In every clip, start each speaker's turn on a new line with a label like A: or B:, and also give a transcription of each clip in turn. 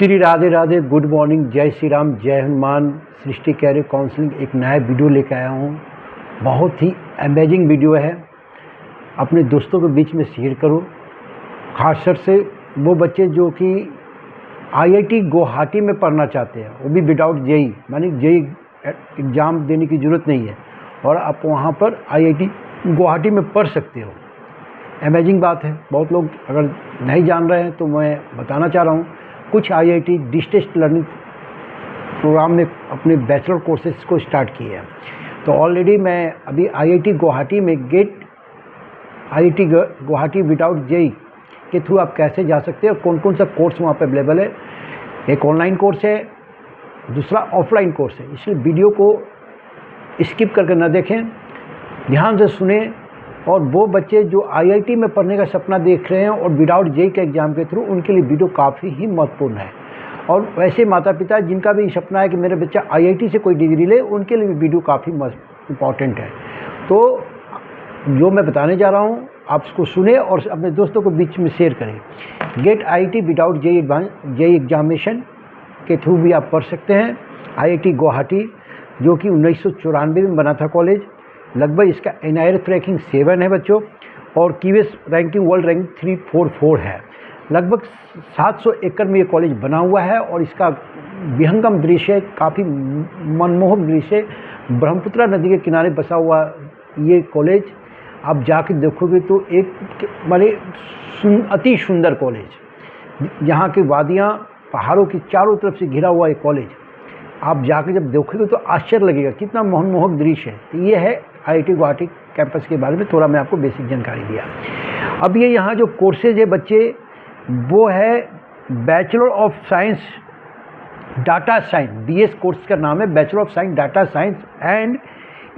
A: Shri Radhe Radhe, good morning, जय श्री राम, जय हनुमान। सृष्टि career counselling एक नया वीडियो लेकर आया हूँ। बहुत ही अमेजिंग वीडियो है, अपने दोस्तों के बीच में शेयर करो। खासकर से वो बच्चे जो कि आईआईटी गुवाहाटी में पढ़ना चाहते हैं, वो भी विदाउट जेई, मानी जेई एग्ज़ाम देने की ज़रूरत नहीं है और आप वहाँ पर आईआईटी गुवाहाटी में पढ़ सकते हो। अमेजिंग बात है। बहुत लोग अगर नहीं जान रहे हैं तो मैं बताना चाह रहा हूँ। कुछ आईआईटी डिस्टेंस लर्निंग प्रोग्राम में अपने बैचलर कोर्सेज को स्टार्ट किए हैं। तो ऑलरेडी मैं अभी आईआईटी गुवाहाटी में GATE IIT Guwahati without JEE के थ्रू आप कैसे जा सकते हैं और कौन कौन सा कोर्स वहाँ पर अवेलेबल है। एक ऑनलाइन कोर्स है, दूसरा ऑफलाइन कोर्स है। इसलिए वीडियो को स्किप करके न देखें, ध्यान से सुने। और वो बच्चे जो आईआईटी में पढ़ने का सपना देख रहे हैं और विदाउट जेई के एग्ज़ाम के थ्रू, उनके लिए वीडियो काफ़ी ही महत्वपूर्ण है। और वैसे माता पिता जिनका भी सपना है कि मेरा बच्चा आईआईटी से कोई डिग्री ले, उनके लिए भी वीडियो काफ़ी इम्पॉर्टेंट है। तो जो मैं बताने जा रहा हूँ आप उसको सुने और अपने दोस्तों को बीच में शेयर करें। GATE IIT without JEE examination के थ्रू भी आप पढ़ सकते हैं। आईआईटी गुवाहाटी जो कि 1994 में बना था कॉलेज, लगभग इसका NIRF रैंकिंग 7 है बच्चों और QS रैंकिंग वर्ल्ड रैंकिंग 344 है। लगभग 700 एकड़ में ये कॉलेज बना हुआ है और इसका विहंगम दृश्य, काफ़ी मनमोहक दृश्य, ब्रह्मपुत्र नदी के किनारे बसा हुआ ये कॉलेज आप जाके देखोगे तो एक बड़े अति सुंदर कॉलेज। यहाँ की वादियाँ, पहाड़ों की चारों तरफ से घिरा हुआ ये कॉलेज आप जाके जब देखोगे तो आश्चर्य लगेगा, कितना मनमोहक दृश्य है। तो ये है आईआईटी गुवाहाटी कैंपस के बारे में थोड़ा मैं आपको बेसिक जानकारी दिया। अब ये यहाँ जो कोर्सेज है बच्चे, वो है bachelor of science data science, BS course का नाम है bachelor of science data science and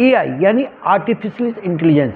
A: AI यानी आर्टिफिशियल इंटेलिजेंस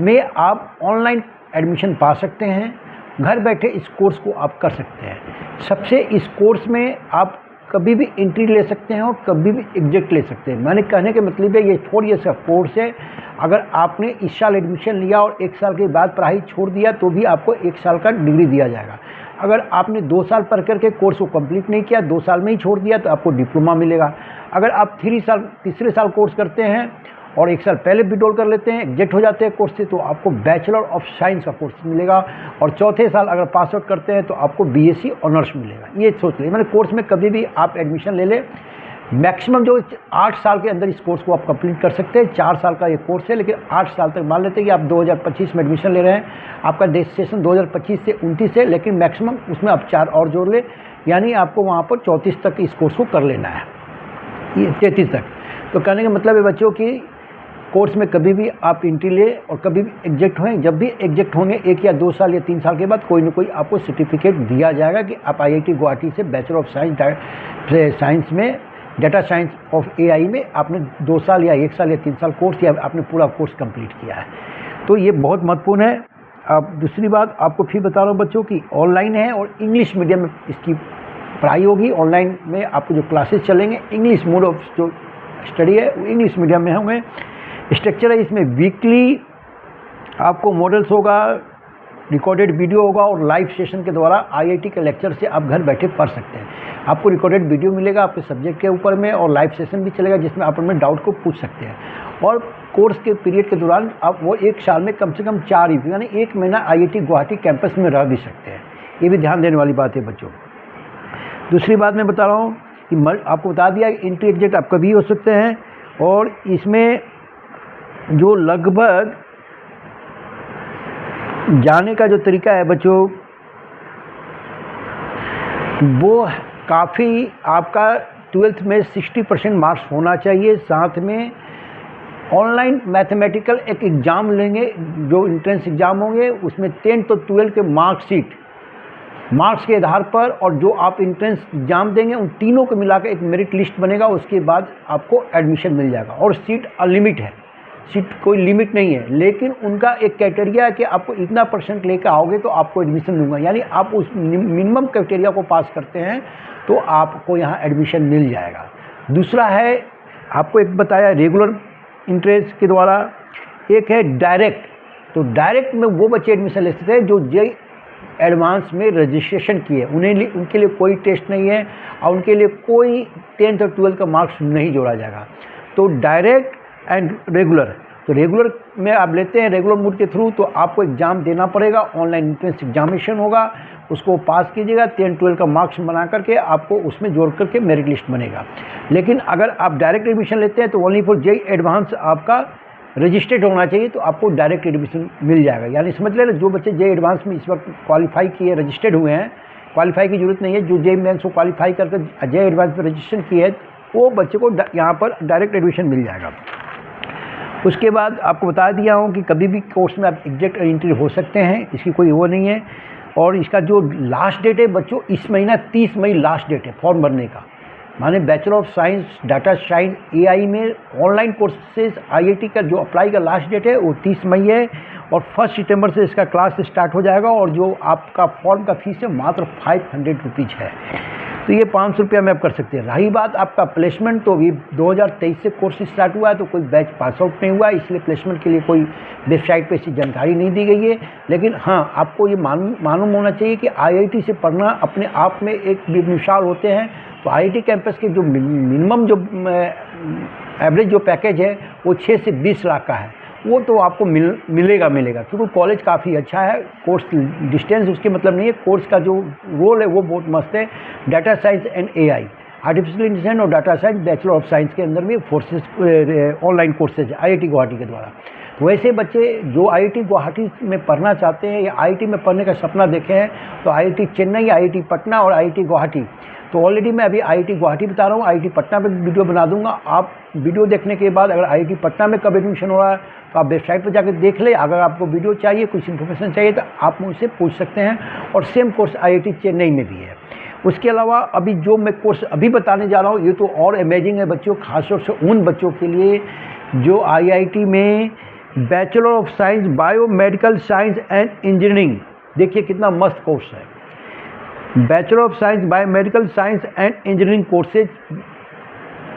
A: में आप ऑनलाइन एडमिशन पा सकते हैं। घर बैठे इस कोर्स को आप कर सकते हैं। सबसे इस कोर्स में आप कभी भी एंट्री ले सकते हैं और कभी भी एग्जिट ले सकते हैं। मैंने कहने के मतलब है ये 4 ईयर्स का कोर्स है। अगर आपने इस साल एडमिशन लिया और 1 साल के बाद पढ़ाई छोड़ दिया तो भी आपको 1 साल का डिग्री दिया जाएगा। अगर आपने 2 साल पढ़ करके कोर्स को कंप्लीट नहीं किया, 2 साल में ही छोड़ दिया, तो आपको डिप्लोमा मिलेगा। अगर आप तीसरे साल कोर्स करते हैं और 1 साल पहले विड्रॉल कर लेते हैं, एग्जिट हो जाते हैं कोर्स से, तो आपको बैचलर ऑफ साइंस का कोर्स मिलेगा। और चौथे साल अगर पास आउट करते हैं तो आपको BSc ऑनर्स मिलेगा। ये सोच लें, मैंने कोर्स में कभी भी आप एडमिशन ले लें। मैक्सिमम जो 8 साल के अंदर इस कोर्स को आप कंप्लीट कर सकते हैं। 4 साल का ये कोर्स है, लेकिन 8 साल तक मान लेते हैं कि आप 2025 में एडमिशन ले रहे हैं, आपका डेस्टिनेशन 2025 से 29 है, लेकिन मैक्सिमम उसमें आप 4 और जोड़ लें, यानी आपको वहाँ पर 34 तक इस कोर्स को कर लेना है, ये 33 तक। तो कहने का मतलब है बच्चों की कोर्स में कभी भी आप एंट्री ले और कभी भी एग्जिट हों। जब भी एग्जिट होंगे 1 या 2 साल या 3 साल के बाद कोई ना कोई आपको सर्टिफिकेट दिया जाएगा कि आप आईआईटी गुवाहाटी से बैचलर ऑफ साइंस में डाटा साइंस ऑफ AI में आपने 2 साल या 1 साल या 3 साल कोर्स या आपने पूरा कोर्स कंप्लीट किया है। तो ये बहुत महत्वपूर्ण है। अब दूसरी बात आपको फिर बता रहा हूँ बच्चों की, ऑनलाइन है और इंग्लिश मीडियम में इसकी पढ़ाई होगी। ऑनलाइन में आपको जो क्लासेस चलेंगे, इंग्लिश मोड ऑफ जो स्टडी है वो इंग्लिश मीडियम में होंगे। स्ट्रक्चर है इसमें, वीकली आपको मॉडल्स होगा, रिकॉर्डेड वीडियो होगा और लाइव सेशन के द्वारा आईआईटी के लेक्चर से आप घर बैठे पढ़ सकते हैं। आपको रिकॉर्डेड वीडियो मिलेगा आपके सब्जेक्ट के ऊपर में और लाइव सेशन भी चलेगा जिसमें आप अपने डाउट को पूछ सकते हैं। और कोर्स के पीरियड के दौरान आप वो 1 साल में कम से कम 4 रिव्यू यानी 1 महीना आईआईटी गुवाहाटी कैंपस में रह भी सकते हैं। ये भी ध्यान देने वाली बात है बच्चों। दूसरी बात मैं बता रहा हूँ कि आपको बता दिया कि एंट्री एग्जिट आप कभी हो सकते हैं और इसमें जो लगभग जाने का जो तरीका है बच्चों, वो काफ़ी आपका 12th में 60% मार्क्स होना चाहिए। साथ में ऑनलाइन मैथमेटिकल एक एग्ज़ाम लेंगे, जो एंट्रेंस एग्ज़ाम होंगे उसमें 10 तो 12 के मार्क्स के आधार पर और जो आप एंट्रेंस एग्ज़ाम देंगे उन तीनों को मिलाकर एक मेरिट लिस्ट बनेगा। उसके बाद आपको एडमिशन मिल जाएगा और सीट अनलिमिट है, सीट कोई लिमिट नहीं है। लेकिन उनका एक क्राइटेरिया है कि आपको इतना % लेकर आओगे तो आपको एडमिशन दूंगा, यानी आप उस मिनिमम क्राइटेरिया को पास करते हैं तो आपको यहाँ एडमिशन मिल जाएगा। दूसरा है आपको एक बताया रेगुलर इंट्रेंस के द्वारा, एक है डायरेक्ट। तो डायरेक्ट में वो बच्चे एडमिशन ले सकते हैं जो जेई एडवांस में रजिस्ट्रेशन किए, उनके लिए कोई टेस्ट नहीं है और उनके लिए कोई 10th और 12th का मार्क्स नहीं जोड़ा जाएगा। तो डायरेक्ट एंड रेगुलर, तो रेगुलर में आप लेते हैं रेगुलर मोड के थ्रू, तो आपको एग्ज़ाम देना पड़ेगा, ऑनलाइन एंट्रेंस एग्जामिनेशन होगा, उसको पास कीजिएगा, 10th 12th का मार्क्स बना करके आपको उसमें जोड़ करके मेरिट लिस्ट बनेगा। लेकिन अगर आप डायरेक्ट एडमिशन लेते हैं तो ओनली फॉर जेईई एडवांस आपका रजिस्टर्ड होना चाहिए, तो आपको डायरेक्ट एडमिशन मिल जाएगा। यानी समझ लेना, जो बच्चे जेईई एडवांस में इस वक्त क्वालिफाई किए, रजिस्टर्ड हुए हैं, क्वालिफाई की जरूरत नहीं है, जो जेईई मेंस को क्वालिफाई करके जेईई एडवांस में रजिस्ट्रेशन किए है, वो बच्चे को यहाँ पर डायरेक्ट एडमिशन मिल जाएगा। उसके बाद आपको बता दिया हूँ कि कभी भी कोर्स में आप एग्जैक्ट एंट्री हो सकते हैं, इसकी कोई वो नहीं है। और इसका जो लास्ट डेट है बच्चों, इस महीना 30 मई लास्ट डेट है फॉर्म भरने का। माने bachelor of science data science AI में ऑनलाइन कोर्सेज आईआईटी का जो अप्लाई का लास्ट डेट है वो 30 मई है और 1 सितंबर से इसका क्लास स्टार्ट हो जाएगा। और जो आपका फॉर्म का फीस है मात्र 500 रुपीज़ है, तो ये 500 रुपया में आप कर सकते हैं। रही बात आपका प्लेसमेंट, तो अभी 2023 से कोर्स स्टार्ट हुआ है, तो कोई बैच पास आउट नहीं हुआ, इसलिए प्लेसमेंट के लिए कोई वेबसाइट पे ऐसी जानकारी नहीं दी गई है। लेकिन हाँ, आपको ये मालूम होना चाहिए कि आईआईटी से पढ़ना अपने आप में एक बेमिसाल होते हैं। तो आईआईटी कैंपस के जो मिनिमम जो एवरेज जो पैकेज है वो 6 से 20 लाख का है, वो तो आपको मिलेगा क्योंकि कॉलेज काफ़ी अच्छा है। कोर्स डिस्टेंस उसके मतलब नहीं है, कोर्स का जो रोल है वो बहुत मस्त है। Data science and AI, artificial intelligence और data science bachelor of science के अंदर में फोर्सेस ऑनलाइन कोर्सेज आईआईटी गुवाहाटी के द्वारा। तो वैसे बच्चे जो आईआईटी गुवाहाटी में पढ़ना चाहते हैं या आईआईटी में पढ़ने का सपना देखे हैं, तो आईआईटी चेन्नई, आईआईटी पटना और आईआईटी गुवाहाटी, तो ऑलरेडी मैं अभी आईआईटी गुवाहाटी बता रहा हूँ, आईआईटी पटना पे वीडियो बना दूंगा। आप वीडियो देखने के बाद अगर आईआईटी पटना में कब एडमिशन हो रहा है तो आप वेबसाइट पर जाकर देख ले। अगर आपको वीडियो चाहिए, कुछ इन्फॉर्मेशन चाहिए तो आप मुझसे पूछ सकते हैं। और सेम कोर्स आईआईटी चेन्नई में भी है। उसके अलावा अभी जो मैं कोर्स अभी बताने जा रहा हूँ ये तो और अमेजिंग है बच्चों, खासतौर से उन बच्चों के लिए जो आईआईटी में bachelor of science biomedical science and engineering, देखिए कितना मस्त कोर्स है। Bachelor of science biomedical science and engineering courses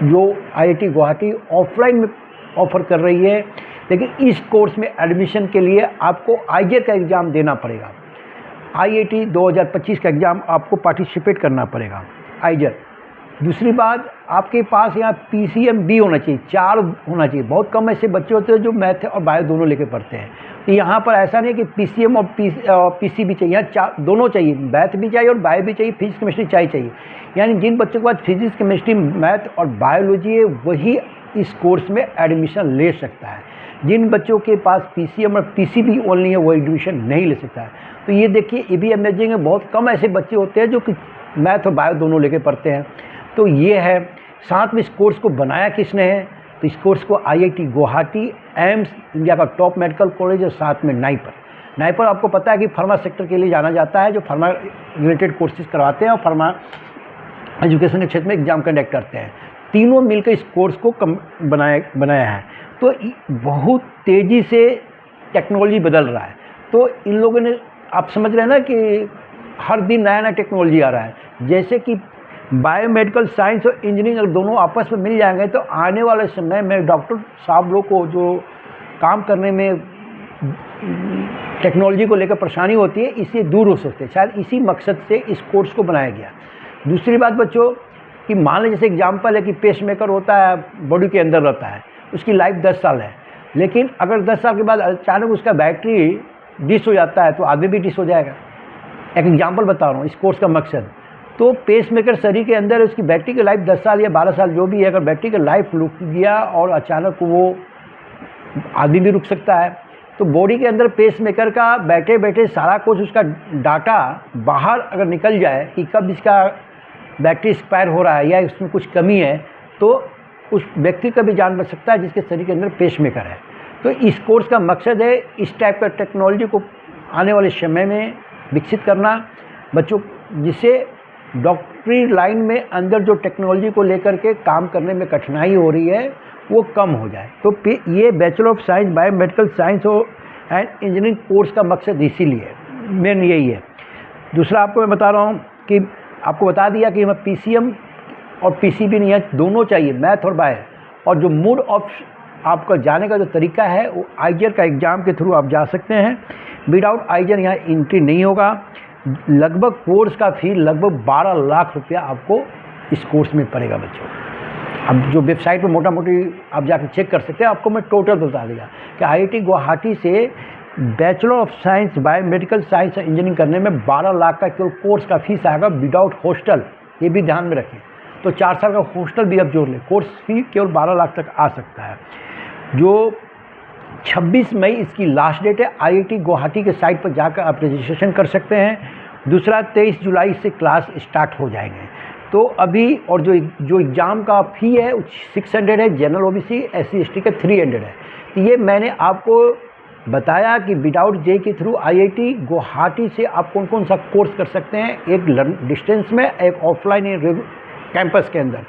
A: जो आईआईटी गुवाहाटी ऑफलाइन में ऑफर कर रही है, लेकिन इस कोर्स में एडमिशन के लिए आपको आईजेर का एग्ज़ाम देना पड़ेगा। आईआईटी 2025 का एग्ज़ाम आपको पार्टिसिपेट करना पड़ेगा, आईजेर। दूसरी बात, आपके पास यहाँ पीसीएम भी होना चाहिए, 4 होना चाहिए। बहुत कम ऐसे बच्चे होते हैं जो मैथ और बायो दोनों लेके पढ़ते हैं। तो यहाँ पर ऐसा नहीं कि पीसीएम और पीसी भी चाहिए, यहाँ दोनों चाहिए, मैथ भी चाहिए और बायो भी चाहिए, फिजिक्स केमिस्ट्री चाहिए। यानी जिन बच्चों के पास फिजिक्स केमिस्ट्री मैथ और बायोलॉजी है वही इस कोर्स में एडमिशन ले सकता है। जिन बच्चों के पास पीसीएम और पीसी भी ओनली है वो एडमिशन नहीं ले सकता है। तो ये देखिए, ये भी अमेजिंग है। बहुत कम ऐसे बच्चे होते हैं जो कि मैथ और बायो दोनों लेके पढ़ते हैं। तो ये है। साथ में इस कोर्स को बनाया किसने है, तो इस कोर्स को आईआईटी गुवाहाटी, एम्स इंडिया का टॉप मेडिकल कॉलेज और साथ में नाइपर आपको पता है कि फार्मा सेक्टर के लिए जाना जाता है, जो फार्मा रिलेटेड कोर्सेज करवाते हैं और फार्मा एजुकेशन के क्षेत्र में एग्जाम कंडक्ट करते हैं। तीनों मिलकर इस कोर्स को बनाया है। तो बहुत तेज़ी से टेक्नोलॉजी बदल रहा है। तो इन लोगों ने, आप समझ रहे हैं ना कि हर दिन नया टेक्नोलॉजी आ रहा है। जैसे कि बायोमेडिकल साइंस और इंजीनियरिंग अगर दोनों आपस में मिल जाएंगे तो आने वाले समय में डॉक्टर साहब लोग को जो काम करने में टेक्नोलॉजी को लेकर परेशानी होती है, इससे दूर हो सकते हैं। शायद इसी मकसद से इस कोर्स को बनाया गया। दूसरी बात बच्चों कि मान लें जैसे एग्जाम्पल है कि पेसमेकर होता है, बॉडी के अंदर रहता है, उसकी लाइफ 10 साल है। लेकिन अगर 10 साल के बाद अचानक उसका बैटरी डिस हो जाता है तो आदमी भी डिस हो जाएगा। एक एग्जाम्पल बता रहा हूँ इस कोर्स का मकसद। तो पेसमेकर शरीर के अंदर उसकी बैटरी की लाइफ 10 साल या 12 साल जो भी है, अगर बैटरी की लाइफ रुक गया और अचानक वो आदमी भी रुक सकता है। तो बॉडी के अंदर पेसमेकर का बैठे बैठे सारा कुछ उसका डाटा बाहर अगर निकल जाए कि कब इसका बैटरी एक्सपायर हो रहा है या इसमें कुछ कमी है, तो उस व्यक्ति का भी जान बच सकता है जिसके शरीर के अंदर पेसमेकर है। तो इस कोर्स का मकसद है इस टाइप का टेक्नोलॉजी को आने वाले समय में विकसित करना बच्चों, जिससे डॉक्टरी लाइन में अंदर जो टेक्नोलॉजी को लेकर के काम करने में कठिनाई हो रही है वो कम हो जाए। तो ये bachelor of science biomedical science and engineering course का मकसद इसीलिए मेन यही है। दूसरा आपको मैं बता रहा हूँ कि आपको बता दिया कि हमें पीसीएम और पीसीबी नहीं है, दोनों चाहिए, मैथ और बायो। और जो मोड ऑफ आपका जाने का जो तरीका है वो आईजर का एग्ज़ाम के थ्रू आप जा सकते हैं। विदाउट आईजर यहाँ एंट्री नहीं होगा। लगभग कोर्स का फी लगभग 12 लाख रुपया आपको इस कोर्स में पड़ेगा बच्चों। अब जो वेबसाइट पर मोटा मोटी आप जाकर चेक कर सकते हैं, आपको मैं टोटल बता दिया कि IIT गुवाहाटी से bachelor of science biomedical science और इंजीनियरिंग करने में 12 लाख का केवल कोर्स का फीस आएगा विदाउट हॉस्टल। ये भी ध्यान में रखें। तो 4 साल का हॉस्टल भी अब जोड़ लें, कोर्स फी केवल 12 लाख तक आ सकता है। जो 26 मई इसकी लास्ट डेट है। IIT गुवाहाटी के साइट पर जाकर आप रजिस्ट्रेशन कर सकते हैं। दूसरा 23 जुलाई से क्लास स्टार्ट हो जाएंगे। तो अभी और जो एग्ज़ाम का फ़ी है 600 है, जनरल OBC SC ST का 300 है। तो ये मैंने आपको बताया कि विदाउट जे के थ्रू IIT गुवाहाटी से आप कौन कौन सा कोर्स कर सकते हैं, एक डिस्टेंस में, एक ऑफलाइन कैंपस के अंदर।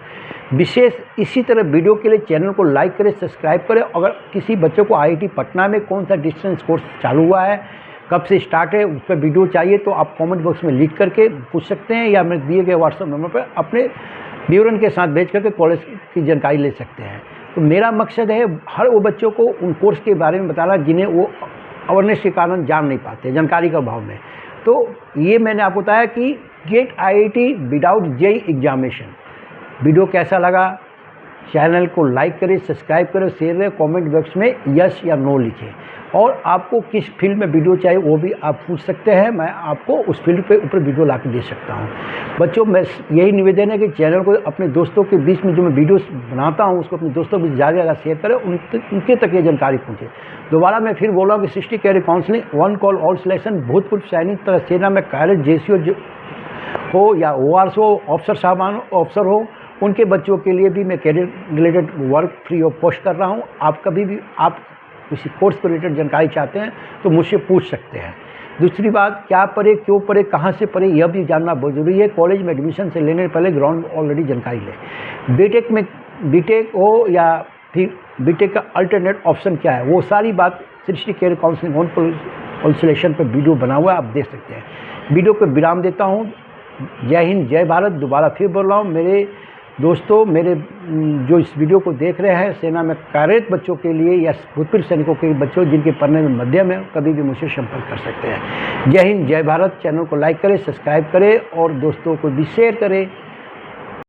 A: विशेष इसी तरह वीडियो के लिए चैनल को लाइक करें, सब्सक्राइब करें। अगर किसी बच्चे को IIT पटना में कौन सा डिस्टेंस कोर्स चालू हुआ है, कब से स्टार्ट है, उस पर वीडियो चाहिए तो आप कमेंट बॉक्स में लिख करके पूछ सकते हैं, या मेरे दिए गए व्हाट्सएप नंबर पर अपने विवरण के साथ भेज करके कॉलेज की जानकारी ले सकते हैं। तो मेरा मकसद है हर वो बच्चों को उन कोर्स के बारे में बताना जिन्हें वो अवेयरनेस के कारण जान नहीं पाते, जानकारी का अभाव में। तो ये मैंने आपको बताया कि GATE IIT without JEE examination. Video कैसा लगा, चैनल को लाइक करें, सब्सक्राइब करें, शेयर करें, कमेंट बॉक्स में यस या नो लिखें। और आपको किस फील्ड में वीडियो चाहिए वो भी आप पूछ सकते हैं, मैं आपको उस फील्ड पे ऊपर वीडियो ला के दे सकता हूँ। बच्चों, मैं यही निवेदन है कि चैनल को अपने दोस्तों के बीच में जो मैं वीडियोस बनाता हूँ उसको अपने दोस्तों के बीच ज़्यादा शेयर करें, उनके तक ये जानकारी पहुँचे। दोबारा मैं फिर बोला कि Srishti career counselling 1 call all selection भूतपूर्व सैनिक तरह सेना में कार्यरत JCO हो या ORS हो, ऑफिसर हो, उनके बच्चों के लिए भी मैं career related work free of cost कर रहा हूँ। आप कभी भी आप किसी कोर्स को रिलेटेड जानकारी चाहते हैं तो मुझसे पूछ सकते हैं। दूसरी बात, क्या पढ़े, क्यों पढ़े, कहाँ से पढ़े, यह भी जानना बहुत ज़रूरी है। कॉलेज में एडमिशन से लेने से पहले ग्राउंड ऑलरेडी जानकारी लें। बीटेक में बीटेक हो या फिर बीटेक का अल्टरनेट ऑप्शन क्या है, वो सारी बात सृष्टि कैरियर काउंसलिंग ऑन सिलेक्शन पर वीडियो बना हुआ है, आप देख सकते हैं। वीडियो को विराम देता हूँ। जय हिंद, जय भारत। दोबारा फिर बोल रहा हूँ, मेरे दोस्तों, मेरे जो इस वीडियो को देख रहे हैं, सेना में कार्यरत बच्चों के लिए या भूतपूर्व सैनिकों के बच्चों जिनके पढ़ने में मध्यम है, कभी भी मुझसे संपर्क कर सकते हैं। जय हिंद, जय भारत। चैनल को लाइक करें, सब्सक्राइब करें और दोस्तों को भी शेयर करें।